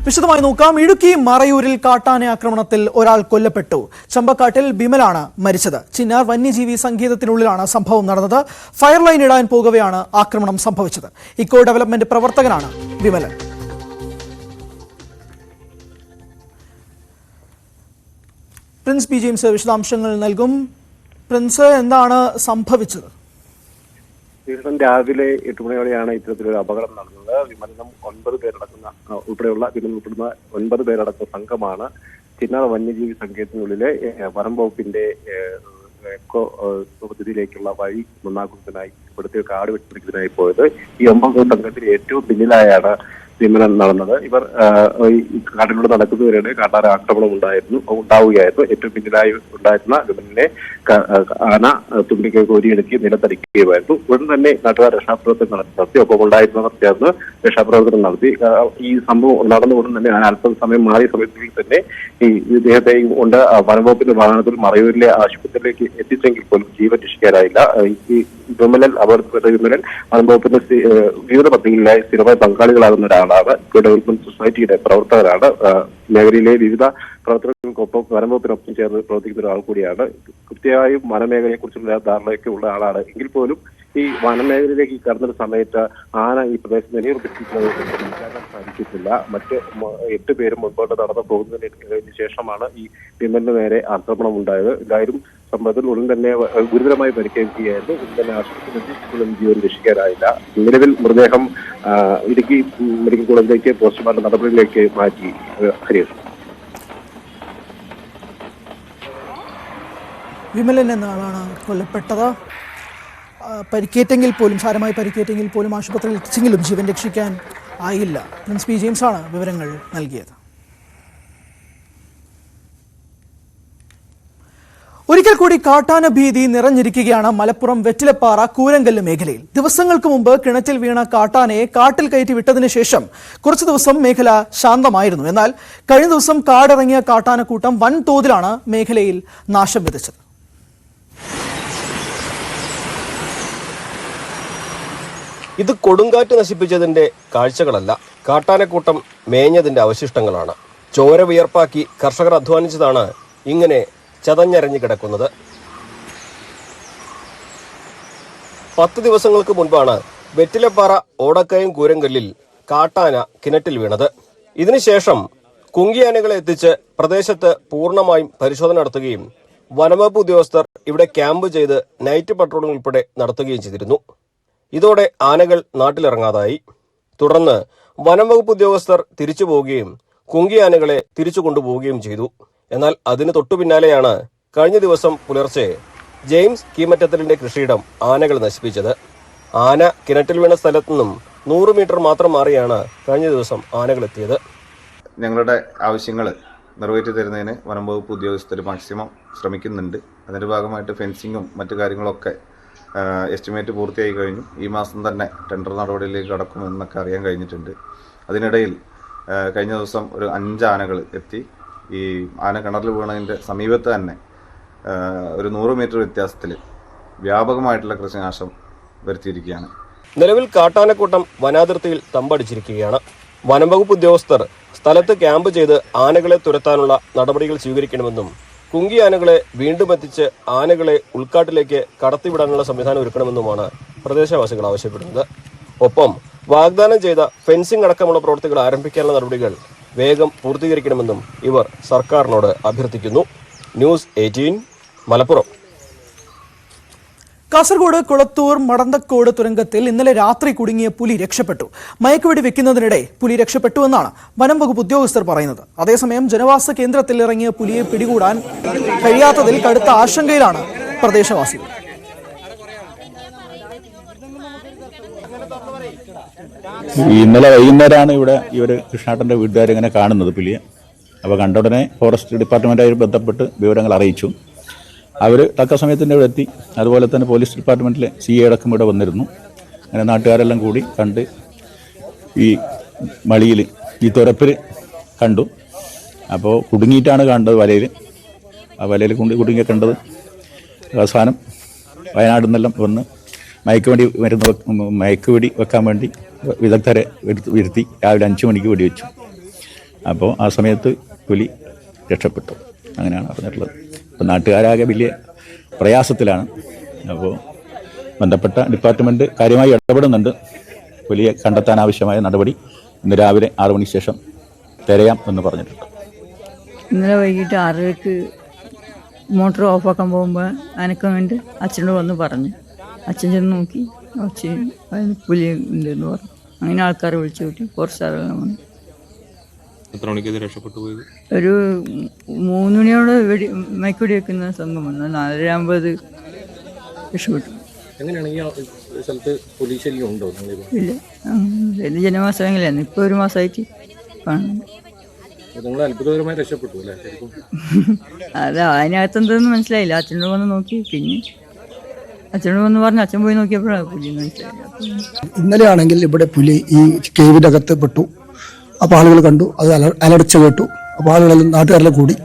വിശദമായി നോക്കാം. ഇടുക്കി മറയൂരിൽ കാട്ടാന ആക്രമണത്തിൽ ഒരാൾ കൊല്ലപ്പെട്ടു. ചമ്പക്കാട്ടിൽ ബിമലാണ് മരിച്ചത്. ചിന്നാർ വന്യജീവി സങ്കേതത്തിനുള്ളിലാണ് സംഭവം നടന്നത്. ഫയർ ലൈൻ ഇടാൻ പോകവെയാണ് ആക്രമണം സംഭവിച്ചത്. ഇക്കോ ഡെവലപ്മെന്റ് പ്രവർത്തകനാണ് വിമലൻ. പ്രിൻസ് പി ജെയിംസ് വിശദാംശങ്ങൾ നൽകും. പ്രിൻസ്, എന്താണ് സംഭവിച്ചത്? രാവിലെ 8 മണിയോടെയാണ് ഇത്തരത്തിലൊരു അപകടം നടന്നത്. വിമാനം 9 പേരടക്കുന്ന ഉൾപ്പെടെയുള്ള ഉൾപ്പെടുന്ന 9 പേരടക്കുന്ന സംഘമാണ് ചിന്നാർ വന്യജീവി സങ്കേതത്തിനുള്ളിലെ വനം വകുപ്പിന്റെ എക്കോ പദ്ധതിയിലേക്കുള്ള വഴി നന്നാക്കുന്നതിനായി ഇവിടുത്തെ കാട് വെട്ടിപ്പിടിക്കുന്നതിനായി പോയത്. ഈ 9 സംഘത്തിൽ ഏറ്റവും പിന്നിലായാണ് വിമലൻ നടന്നത്. ഇവർ കാട്ടിലൂടെ നടക്കുന്നവരുടെ കാട്ടാന ആക്രമണം ഉണ്ടാവുകയായിരുന്നു. ഏറ്റവും പിന്നിലായി ഉണ്ടായിരുന്ന വിമലിനെ ആന തുമ്പിക്ക് കോരിയെടുക്കി നിലത്തടിക്കുകയായിരുന്നു. ഉടൻ തന്നെ നാട്ടുകാർ രക്ഷാപ്രവർത്തനം നടത്തി. ഒപ്പം ഉണ്ടായിരുന്നവർ ചേർന്ന് രക്ഷാപ്രവർത്തനം നടത്തി. ഈ സംഭവം നടന്ന ഉടൻ തന്നെ അല്പം സമയം മാറിയ സമയത്തിൽ തന്നെ ഈ ഇദ്ദേഹത്തെയും കൊണ്ട് വനംവകുപ്പിന്റെ വാഹനത്തിൽ മറയൂരിലെ ആശുപത്രിയിലേക്ക് എത്തിച്ചെങ്കിൽ പോലും ജീവൻ രക്ഷിക്കാനായില്ല. ഈ വിമലൻ അപകടത്തിൽപ്പെട്ട വിമലൻ വനംവകുപ്പിന്റെ വിവിധ പദ്ധതികളിലായി സ്ഥിരമായി പങ്കാളികളാകുന്ന ഒരാളാണ്. ഡെവലപ്മെന്റ് സൊസൈറ്റിയുടെ പ്രവർത്തകരാണ്. മേഖലയിലെ വിവിധ പ്രവർത്തനങ്ങൾക്കൊപ്പം വനംവകുപ്പിനൊപ്പം ചേർന്ന് പ്രവർത്തിക്കുന്ന ഒരാൾ കൂടിയാണ്. കൃത്യമായും വനമേഖലയെ കുറിച്ചുള്ള ധാരണയൊക്കെ ഉള്ള ആളാണ്. എങ്കിൽ പോലും ഈ വനമേഖലയിലേക്ക് കടന്നൊരു സമയത്ത് ആന ഈ പ്രദേശത്ത് നിലയുറപ്പിച്ചിട്ടുള്ളത് സാധിച്ചിട്ടില്ല. മറ്റ് 8 പേരും മുൻപോട്ട് നടന്നു പോകുന്നതിന് ശേഷമാണ് ഈ വിമലിന് നേരെ ആക്രമണം ഉണ്ടായത്. എന്തായാലും സംഭവത്തിൽ ഉടൻ തന്നെ ഗുരുതരമായി പരിക്കേൽക്കുകയായിരുന്നു. ഉടൻ തന്നെ ആശുപത്രിയിൽ ജീവൻ രക്ഷിക്കാനായില്ല. നിലവിൽ മൃതദേഹം ഇടുക്കി മെഡിക്കൽ കോളേജിലേക്ക് പോസ്റ്റ്മോർട്ടം നടപടികളിലേക്ക് മാറ്റി. ഹരീഷ്, വിമലൻ എന്ന ആളാണ് കൊല്ലപ്പെട്ടത്. പരിക്കേറ്റെങ്കിൽ പോലും സാരമായി പരിക്കേറ്റെങ്കിൽ പോലും ആശുപത്രിയിൽ എത്തിച്ചെങ്കിലും ജീവൻ രക്ഷിക്കാൻ ആയില്ല. പ്രിൻസ് പി ജെയിംസ് ആണ് വിവരങ്ങൾ നൽകിയത്. ഒരിക്കൽ കൂടി കാട്ടാന ഭീതി നിറഞ്ഞിരിക്കുകയാണ് മലപ്പുറം വെറ്റിലപ്പാറ കൂരങ്കല്ല് മേഖലയിൽ. ദിവസങ്ങൾക്ക് മുമ്പ് കിണറ്റിൽ വീണ കാട്ടാനയെ കാട്ടിൽ കയറ്റി വിട്ടതിന് ശേഷം കുറച്ചു ദിവസം മേഖല ശാന്തമായിരുന്നു. എന്നാൽ കഴിഞ്ഞ ദിവസം കാടിറങ്ങിയ കാട്ടാനക്കൂട്ടം വൻതോതിലാണ് മേഖലയിൽ നാശം വിതച്ചത്. ഇത് കൊടുങ്കാറ്റ് നശിപ്പിച്ചതിന്റെ കാഴ്ചകളല്ല, കാട്ടാനക്കൂട്ടം മേഞ്ഞതിന്റെ അവശിഷ്ടങ്ങളാണ്. ചോര വിയർപ്പാക്കി കർഷകർ അധ്വാനിച്ചതാണ് ഇങ്ങനെ ചതഞ്ഞരഞ്ഞു കിടക്കുന്നത്. 10 ദിവസങ്ങൾക്ക് മുൻപാണ് വെറ്റിലപ്പാറ ഓടക്കയം കൂരങ്കല്ലിൽ കാട്ടാന കിണറ്റിൽ വീണത്. ഇതിനുശേഷം കുങ്കിയാനകളെ എത്തിച്ച് പ്രദേശത്ത് പൂർണ്ണമായും പരിശോധന നടത്തുകയും വനംവകുപ്പ് ഉദ്യോഗസ്ഥർ ഇവിടെ ക്യാമ്പ് ചെയ്ത് നൈറ്റ് പട്രോളിംഗ് ഉൾപ്പെടെ നടത്തുകയും ചെയ്തിരുന്നു. ഇതോടെ ആനകൾ നാട്ടിലിറങ്ങാതായി. തുടർന്ന് വനംവകുപ്പ് ഉദ്യോഗസ്ഥർ തിരിച്ചു പോവുകയും കുങ്കിയാനകളെ തിരിച്ചു കൊണ്ടുപോവുകയും ചെയ്തു. എന്നാൽ അതിന് തൊട്ടു പിന്നാലെയാണ് കഴിഞ്ഞ ദിവസം പുലർച്ചെ ജെയിംസ് കീമറ്റത്തലിന്റെ കൃഷിയിടം ആനകൾ നശിപ്പിച്ചത്. ആന കിണറ്റിൽ വീണ സ്ഥലത്തു നിന്നും 100 മീറ്റർ മാത്രം മാറിയാണ് കഴിഞ്ഞ ദിവസം ആനകൾ എത്തിയത്. ഞങ്ങളുടെ ആവശ്യങ്ങൾ നിറവേറ്റി തരുന്നതിന് വനംവകുപ്പ് ഉദ്യോഗസ്ഥർ മാക്സിമം ശ്രമിക്കുന്നുണ്ട്. അതിൻ്റെ ഭാഗമായിട്ട് ഫെൻസിങ്ങും മറ്റു കാര്യങ്ങളൊക്കെ എസ്റ്റിമേറ്റ് പൂർത്തിയായി കഴിഞ്ഞു. ഈ മാസം തന്നെ ടെൻഡർ നടപടിയിലേക്ക് കടക്കുമെന്നൊക്കെ അറിയാൻ കഴിഞ്ഞിട്ടുണ്ട്. അതിനിടയിൽ കഴിഞ്ഞ ദിവസം ഒരു 5 ആനകൾ എത്തി. ഈ ആന കിണറിൽ വീണതിൻ്റെ സമീപത്ത് തന്നെ ഒരു 100 മീറ്റർ വ്യത്യാസത്തിൽ വ്യാപകമായിട്ടുള്ള കൃഷിനാശം വരുത്തിയിരിക്കുകയാണ്. നിലവിൽ കാട്ടാനക്കൂട്ടം വനാതിർത്തിയിൽ തമ്പടിച്ചിരിക്കുകയാണ്. വനംവകുപ്പ് ഉദ്യോഗസ്ഥർ സ്ഥലത്ത് ക്യാമ്പ് ചെയ്ത് ആനകളെ തുരത്താനുള്ള നടപടികൾ സ്വീകരിക്കണമെന്നും കുങ്കിയാനകളെ വീണ്ടും എത്തിച്ച് ആനകളെ ഉൾക്കാട്ടിലേക്ക് കടത്തിവിടാനുള്ള സംവിധാനം ഒരുക്കണമെന്നുമാണ് പ്രദേശവാസികൾ ആവശ്യപ്പെടുന്നത്. ഒപ്പം വാഗ്ദാനം ചെയ്ത ഫെൻസിംഗ് അടക്കമുള്ള പ്രവൃത്തികൾ ആരംഭിക്കാനുള്ള നടപടികൾ വേഗം പൂർത്തീകരിക്കണമെന്നും ഇവർ സർക്കാരിനോട് അഭ്യർത്ഥിക്കുന്നു. ന്യൂസ് 18 മലപ്പുറം. കാസർഗോഡ് കുളത്തൂർ മടന്തക്കോട് തുരങ്കത്തിൽ ഇന്നലെ രാത്രി കുടുങ്ങിയ പുലി രക്ഷപ്പെട്ടു. മയക്കുവെടി വെക്കുന്നതിനിടെ പുലി രക്ഷപ്പെട്ടുവെന്നാണ് വനം വകുപ്പ് ഉദ്യോഗസ്ഥർ പറയുന്നത്. അതേസമയം ജനവാസ കേന്ദ്രത്തിൽ ഇറങ്ങിയ പുലിയെ പിടികൂടാൻ കഴിയാത്തതിൽ കടുത്ത ആശങ്കയിലാണ് പ്രദേശവാസികൾ. ഇന്നലെ വൈകുന്നേരമാണ് ഇവിടെ കൃഷ്ണാട്ടൻ്റെ വീട്ടുകാരിങ്ങനെ കാണുന്നത് പുലിയെ. അപ്പോൾ കണ്ട ഉടനെ ഫോറസ്റ്റ് ഡിപ്പാർട്ട്മെൻറ്റുമായി ബന്ധപ്പെട്ട് വിവരങ്ങൾ അറിയിച്ചു. അവർ തക്ക സമയത്തിൻ്റെ ഇവിടെ എത്തി. അതുപോലെ തന്നെ പോലീസ് ഡിപ്പാർട്ട്മെൻറ്റിലെ CA അടക്കം ഇവിടെ വന്നിരുന്നു. അങ്ങനെ നാട്ടുകാരെല്ലാം കൂടി കണ്ട് ഈ മളിയിൽ ഈ തുരപ്പിൽ കണ്ടു. അപ്പോൾ കുടുങ്ങിയിട്ടാണ് കണ്ടത് വലയിൽ. ആ വലയിൽ കുടുങ്ങിയ കണ്ടത്. അവസാനം വയനാട്ടിൽ നിന്നെല്ലാം വന്ന് മയക്കുവെടി വെക്കാൻ വേണ്ടി വിദഗ്ധരെ വരുത്തി രാവിലെ 5 മണിക്ക് വെടിവെച്ചു. അപ്പോൾ ആ സമയത്ത് പുലി രക്ഷപ്പെട്ടു. അങ്ങനെയാണ് പറഞ്ഞിട്ടുള്ളത്. അപ്പോൾ നാട്ടുകാരാകെ വലിയ പ്രയാസത്തിലാണ്. അപ്പോൾ ബന്ധപ്പെട്ട ഡിപ്പാർട്ട്മെൻറ്റ് കാര്യമായി ഇടപെടുന്നുണ്ട്. പുലിയെ കണ്ടെത്താൻ ആവശ്യമായ നടപടി ഇന്ന് രാവിലെ 6 മണിക്ക് ശേഷം തിരയാം എന്ന് പറഞ്ഞിട്ടുണ്ട്. ഇന്നലെ വൈകിട്ട് 6:00 മോട്ടോർ ഓഫാക്കാൻ പോകുമ്പോൾ അനക്കം കണ്ട് അച്ഛനോട് വന്ന് പറഞ്ഞു. അച്ഛൻ ചെന്ന് നോക്കി, അച്ഛൻ അതിന് പുലി ഉണ്ടെന്ന് പറഞ്ഞു. അങ്ങനെ ആൾക്കാരെ വിളിച്ചു കൂട്ടി കുറച്ച് ആളുകൾ വന്നു. എത്ര മണിക്ക് ഇത് രക്ഷപ്പെട്ടു പോയത്? ഒരു 3 മണിയോട് മയക്കുവെടി വെക്കുന്ന സംഘം വന്നു. 4:50 രക്ഷപ്പെട്ടു. എങ്ങനെയാണ് ഈ സ്ഥലത്ത് പോലീസ് ശല്യം ഉണ്ടോ? ഇല്ല, വലിയ ജനവാസമെങ്കിലായിരുന്നു. ഇപ്പോൾ 1 മാസമായിട്ട് കാണുന്നുണ്ട്. നിങ്ങൾ അത്ഭുതകരമായി രക്ഷപ്പെട്ടു അല്ലേ? ശരിക്കും അത് അതിനകത്തെന്തെന്ന് മനസ്സിലായില്ല. അച്ഛനോട് വന്ന് നോക്കി, പിന്നെ അച്ഛനോട് വന്ന് പറഞ്ഞു. അച്ഛൻ പോയി നോക്കിയപ്പോഴാണ് പുലി മനസ്സിലായില്ല. ഇന്നലെ ആണെങ്കിൽ ഇവിടെ പുലി ഈ കേവിൻ്റെ അകത്ത് പെട്ടു. അപ്പോൾ ആളുകൾ കണ്ടു, അത് അലർച്ച കേട്ടു. അപ്പോൾ ആളുകളെല്ലാം നാട്ടുകാരെല്ലാം കൂടി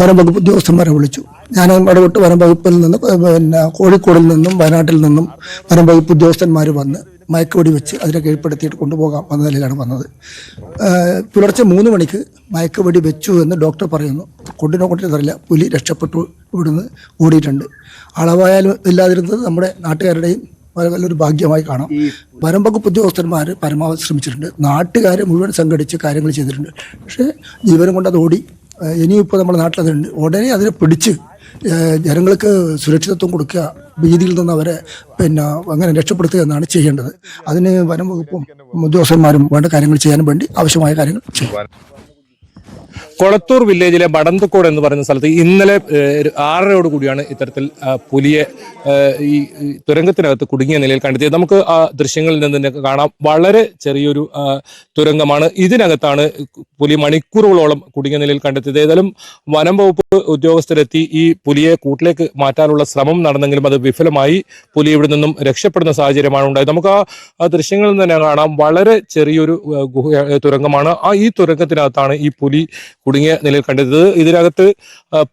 വനം വകുപ്പ് ഉദ്യോഗസ്ഥന്മാരെ വിളിച്ചു. ഞാൻ ഇടപെട്ട് വനം വകുപ്പിൽ നിന്ന്, പിന്നെ കോഴിക്കോടിൽ നിന്നും വയനാട്ടിൽ നിന്നും വനം വകുപ്പ് ഉദ്യോഗസ്ഥന്മാർ വന്ന് മയക്കുവെടി വെച്ച് അതിനെ കീഴ്പ്പെടുത്തിയിട്ട് കൊണ്ടുപോകാം എന്ന നിലയിലാണ് വന്നത്. പുലർച്ചെ 3 മണിക്ക് മയക്കുവെടി വെച്ചു എന്ന് ഡോക്ടർ പറയുന്നു. കൊണ്ടിട്ടറിയില്ല, പുലി രക്ഷപ്പെട്ടു, ഇവിടുന്ന് ഓടിയിട്ടുണ്ട്. അളവായാലും ഇല്ലാതിരുന്നത് നമ്മുടെ നാട്ടുകാരുടെയും വലിയൊരു ഭാഗ്യമായി കാണാം. വനം വകുപ്പ് ഉദ്യോഗസ്ഥന്മാർ പരമാവധി ശ്രമിച്ചിട്ടുണ്ട്. നാട്ടുകാർ മുഴുവൻ സംഘടിച്ച് കാര്യങ്ങൾ ചെയ്തിട്ടുണ്ട്. പക്ഷേ ജീവനം കൊണ്ട് അത് ഓടി. ഇനിയും ഇപ്പോൾ നമ്മുടെ നാട്ടിലതുണ്ട്. ഉടനെ അതിനെ പിടിച്ച് ജനങ്ങൾക്ക് സുരക്ഷിതത്വം കൊടുക്കുക, ഭീതിയിൽ നിന്ന് അവരെ പിന്നെ അങ്ങനെ രക്ഷപ്പെടുത്തുക എന്നാണ് ചെയ്യേണ്ടത്. അതിന് വനം വകുപ്പും ഉദ്യോഗസ്ഥന്മാരും വേണ്ട കാര്യങ്ങൾ ചെയ്യാൻ വേണ്ടി ആവശ്യമായ കാര്യങ്ങൾ ചെയ്യും. കൊളത്തൂർ വില്ലേജിലെ ബടന്തക്കോട് എന്ന് പറയുന്ന സ്ഥലത്ത് ഇന്നലെ 6:30 കൂടിയാണ് ഇത്തരത്തിൽ പുലിയെ ഈ തുരങ്കത്തിനകത്ത് കുടുങ്ങിയ നിലയിൽ കണ്ടെത്തിയത്. നമുക്ക് ആ ദൃശ്യങ്ങളിൽ നിന്ന് തന്നെ കാണാം. വളരെ ചെറിയൊരു തുരങ്കമാണ്. ഇതിനകത്താണ് പുലി മണിക്കൂറുകളോളം കുടുങ്ങിയ നിലയിൽ കണ്ടെത്തിയത്. ഏതായാലും വനം വകുപ്പ് ഉദ്യോഗസ്ഥരെത്തി ഈ പുലിയെ കൂട്ടിലേക്ക് മാറ്റാനുള്ള ശ്രമം നടന്നെങ്കിലും അത് വിഫലമായി. പുലി ഇവിടെ നിന്നും രക്ഷപ്പെടുന്ന സാഹചര്യമാണ് ഉണ്ടായത്. നമുക്ക് ആ ദൃശ്യങ്ങളിൽ തന്നെ കാണാം. വളരെ ചെറിയൊരു തുരങ്കമാണ്. ഈ തുരങ്കത്തിനകത്താണ് ഈ പുലി കുടുങ്ങിയ നിലയിൽ കണ്ടെത്തിയത്. ഇതിനകത്ത്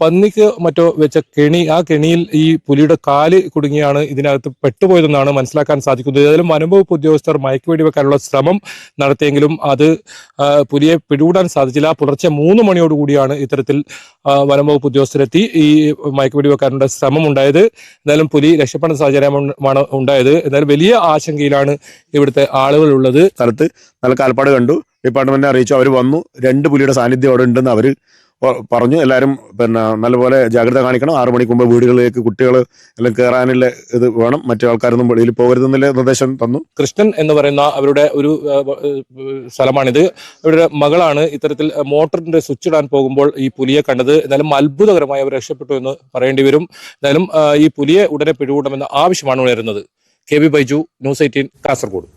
പന്നിക്ക് മറ്റോ വെച്ച കെണി, ആ കെണിയിൽ ഈ പുലിയുടെ കാല് കുടുങ്ങിയാണ് ഇതിനകത്ത് പെട്ടുപോയതെന്നാണ് മനസ്സിലാക്കാൻ സാധിക്കുന്നത്. ഏതായാലും വനംവകുപ്പ് ഉദ്യോഗസ്ഥർ മയക്കുവെടി വെക്കാനുള്ള ശ്രമം നടത്തിയെങ്കിലും അത് പുലിയെ പിടികൂടാൻ സാധിച്ചില്ല. പുലർച്ചെ 3 മണിയോടുകൂടിയാണ് ഇത്തരത്തിൽ വനംവകുപ്പ് ഉദ്യോഗസ്ഥരെത്തി ഈ മയക്കുവെടി വെക്കാനുള്ള ശ്രമം ഉണ്ടായത്. എന്തായാലും പുലി രക്ഷപ്പെടുന്ന സാഹചര്യമാണ് ഉണ്ടായത്. എന്തായാലും വലിയ ആശങ്കയിലാണ് ഇവിടുത്തെ ആളുകൾ ഉള്ളത്. സ്ഥലത്ത് നല്ല കാൽപ്പാട് കണ്ടു. ഡിപ്പാർട്ട്മെന്റിനെ അറിയിച്ചു. അവർ വന്നു. 2 പുലിയുടെ സാന്നിധ്യം അവിടെ ഉണ്ടെന്ന് അവർ പറഞ്ഞു. എല്ലാവരും പിന്നെ നല്ലപോലെ ജാഗ്രത കാണിക്കണം. 6 മണിക്ക് മുമ്പ് വീടുകളിലേക്ക് കുട്ടികൾ എല്ലാം കയറാനുള്ള ഇത് വേണം. മറ്റു ആൾക്കാരൊന്നും വെളിയിൽ പോകരുതെന്നുള്ള നിർദ്ദേശം തന്നു. കൃഷ്ണൻ എന്ന് പറയുന്ന അവരുടെ ഒരു സ്ഥലമാണിത്. അവരുടെ മകളാണ് ഇത്തരത്തിൽ മോട്ടറിന്റെ സ്വിച്ച് ഇടാൻ പോകുമ്പോൾ ഈ പുലിയെ കണ്ടത്. എന്നാലും അത്ഭുതകരമായി അവർ രക്ഷപ്പെട്ടു എന്ന് പറയേണ്ടി വരും. എന്നാലും ഈ പുലിയെ ഉടനെ പിടികൂടണമെന്ന ആവശ്യമാണ് ഉയരുന്നത്. KB Baiju, News 18, Kasaragod.